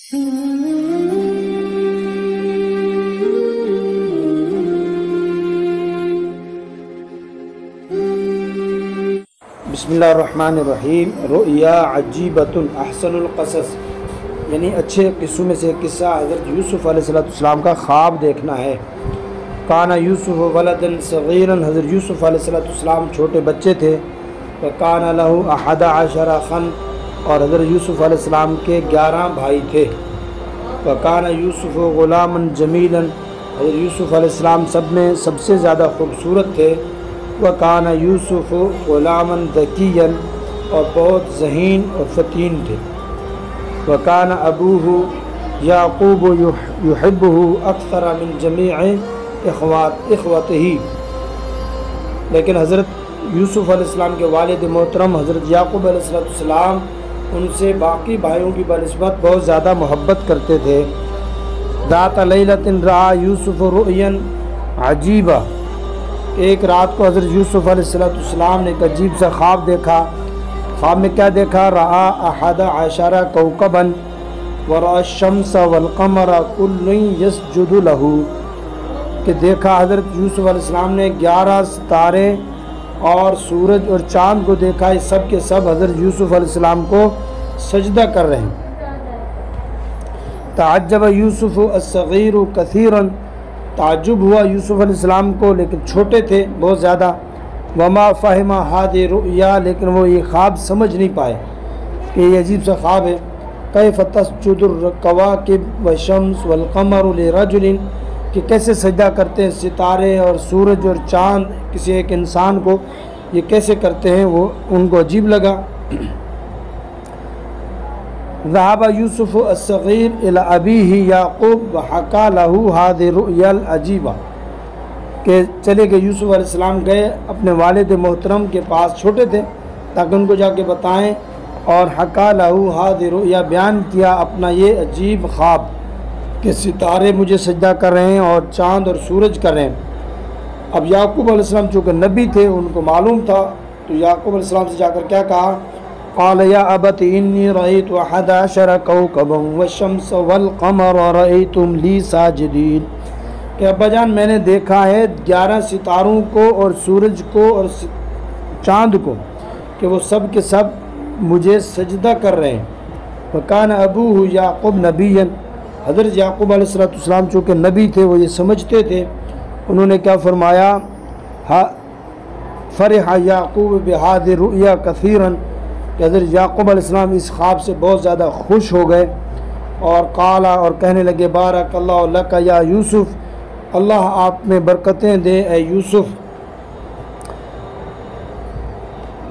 بسم اللہ الرحمن الرحیم۔ رؤیا عجیبۃ احسن القصص، یعنی اچھے قصوں میں سے قصہ حضرت یوسف علیہ السلام کا خواب دیکھنا ہے۔ کانا یوسف ولدا صغیرا، حضرت یوسف علیہ السلام چھوٹے بچے تھے۔ وکانا لہ 11 اخا، اور حضرت یوسف علیہ السلام کے 11 بھائی تھے۔ وکانا یوسف غلاما جمیلا، حضرت یوسف علیہ السلام سب میں سب سے زیادہ خوبصورت تھے۔ وکانا یوسف غلاما ذکیا، اور بہت ذہین اور فطین تھے۔ وکانا ابوہ یعقوب یحبہ اکثر من جمیع اخوتہ، لیکن حضرت یوسف علیہ السلام کے والد محترم حضرت یعقوب علیہ السلام ان سے باقی بھائیوں کی بنسبت بہت زیادہ محبت کرتے تھے۔ ذات لیلۃ رأى یوسف رؤیا عجیبہ، ایک رات کو حضرت یوسف علیہ السلام نے ایک عجیب سا خواب دیکھا۔ خواب میں کیا دیکھا؟ رأى 11 کوكبا ورأى الشمس والقمر كل يسجد له، کہ دیکھا حضرت یوسف علیہ السلام نے 11 ستارے اور سورج اور چاند کو دیکھا، یہ سب کے سب حضرت یوسف علیہ السلام کو سجدہ کر رہے ہیں۔ تعجب یوسف الصغیر کثیرا، تعجب ہوا یوسف علیہ السلام کو، لیکن چھوٹے تھے بہت زیادہ۔ وما فہم هذه الرؤیا، لیکن وہ یہ خواب سمجھ نہیں پائے کہ یہ عجیب سا خواب ہے۔ کیف تسجد الکواکب والشمس والقمر لرجل، کہ کیسے سجدہ کرتے ہیں ستارے اور سورج اور چاند کسی ایک انسان کو، یہ کیسے کرتے ہیں، وہ ان کو عجیب لگا۔ ذهب یوسف الصغیر الی ابیہ یعقوب وحکی لہ هذه الرؤیا العجیبہ، کہ چلے کہ یوسف علیہ السلام گئے اپنے والد محترم کے پاس، چھوٹے تھے، تاکہ ان کو جا کے بتائیں، اور حکی لہ هذه الرؤیا، بیان کیا اپنا یہ عجیب خواب کہ ستارے مجھے سجدہ کر رہے ہیں اور چاند اور سورج کر رہے ہیں۔ اب یعقوب علیہ السلام چونکہ نبی تھے، ان کو معلوم تھا، تو یعقوب علیہ السلام سے جا کر کیا کہا؟ قال یا ابت انی رأیت 11 کوكبا والشمس والقمر رأیتم لی ساجدین، کہ ابا جان میں نے دیکھا ہے 11 ستاروں کو اور سورج کو اور چاند کو، کہ وہ سب کے سب مجھے سجدہ کر رہے ہیں۔ وکان ابوہ یعقوب نبیا، حضرت یعقوب علیہ السلام چونکہ نبی تھے، وہ یہ سمجھتے تھے، انہوں نے کیا فرمایا؟ فرح یعقوب بہذه الرؤیا کثیرا، کہ حضرت یعقوب علیہ السلام اس خواب سے بہت زیادہ خوش ہو گئے، اور قالا، اور کہنے لگے بارک اللہ لک یا یوسف، اللہ آپ میں برکتیں دے اے یوسف۔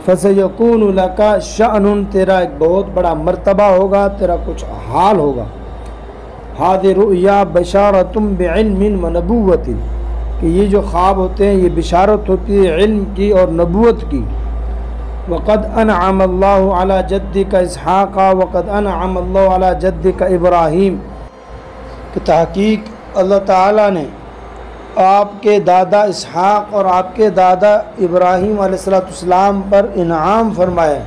فسیکون لک شأن، تیرا ایک بہت بڑا مرتبہ ہوگا، تیرا کچھ حال ہوگا۔ هذه رؤیا بشارۃ بعلم ونبوۃ، کہ یہ جو خواب ہوتے ہیں یہ بشارت ہوتی ہے علم کی اور نبوت کی۔ وقد انعم اللہ علی جدک اسحاق وقد انعم اللہ علی جدک ابراہیم، کہ تحقیق اللہ تعالیٰ نے آپ کے دادا اسحاق اور آپ کے دادا ابراہیم علیہ السلام پر انعام فرمایا۔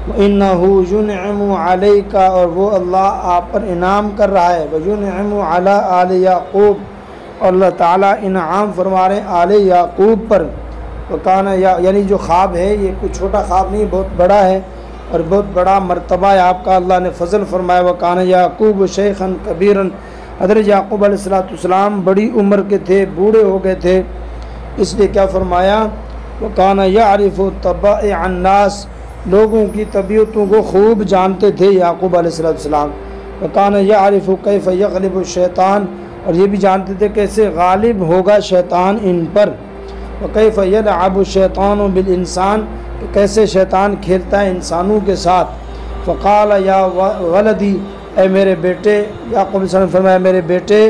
وَإِنَّهُ يُنْعِمُ عَلَيْكَ، اور وہ اللہ آپ پر انعام کر رہا ہے۔ وَيُنْعِمُ عَلَىٰ آلِ یعقوب، اور اللہ تعالیٰ انعام فرما رہے ہیں آل یعقوب پر۔ وکانا، یعنی جو خواب ہے یہ کوئی چھوٹا خواب نہیں، بہت بڑا ہے اور بہت بڑا مرتبہ ہے آپ کا، اللہ نے فضل فرمایا۔ وکانا یعقوب شیخا کبیرا، حضرت یعقوب علیہ السلام بڑی عمر کے تھے، بوڑھے ہو گئے تھے، اس لیے کیا فرمایا؟ وکانا یعرف طبائع الناس، لوگوں کی طبیعتوں کو خوب جانتے تھے یعقوب علیہ السلام۔ وکانا یعرف کیف یغلب الشیطان، اور یہ بھی جانتے تھے کیسے غالب ہوگا شیطان ان پر۔ وکیف یلعب الشیطان بالانسان، کہ کیسے شیطان کھیلتا ہے انسانوں کے ساتھ۔ فقال یا ولدی، اے میرے بیٹے، یعقوب علیہ السلام فرمایا میرے بیٹے،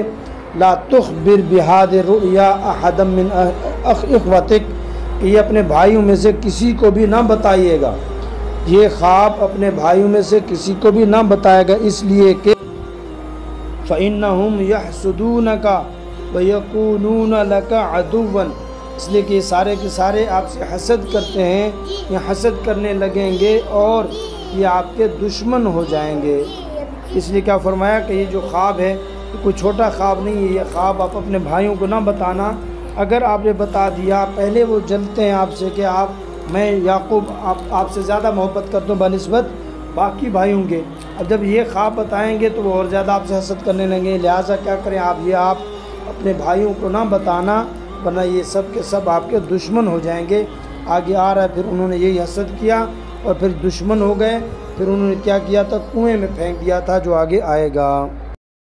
لا تخبر بهذه الرؤیا احدا من اخوتک، کہ یہ اپنے بھائیوں میں سے کسی کو بھی نہ بتائیے گا، یہ خواب اپنے بھائیوں میں سے کسی کو بھی نہ بتائے گا، اس لیے کہ فإنهم يحسدونك ويكونون لك عدوا، اس لیے کہ یہ سارے کے سارے آپ سے حسد کرتے ہیں، یہ حسد کرنے لگیں گے اور یہ آپ کے دشمن ہو جائیں گے۔ اس لیے کیا فرمایا کہ یہ جو خواب ہے یہ کوئی چھوٹا خواب نہیں ہے، یہ خواب آپ اپنے بھائیوں کو نہ بتانا۔ اگر آپ نے بتا دیا، پہلے وہ جلتے ہیں آپ سے کہ میں یعقوب آپ سے زیادہ محبت کرتا ہوں بنسبت باقی بھائیوں کے، اب جب یہ خواب بتائیں گے تو وہ اور زیادہ آپ سے حسد کرنے لگیں گے، لہٰذا کیا کریں آپ اپنے بھائیوں کو نہ بتانا، ورنہ یہ سب کے سب آپ کے دشمن ہو جائیں گے۔ آگے آ رہا ہے پھر انہوں نے یہی حسد کیا اور پھر دشمن ہو گئے، پھر انہوں نے کیا کیا تھا، کنویں میں پھینک دیا تھا، جو آگے آئے گا۔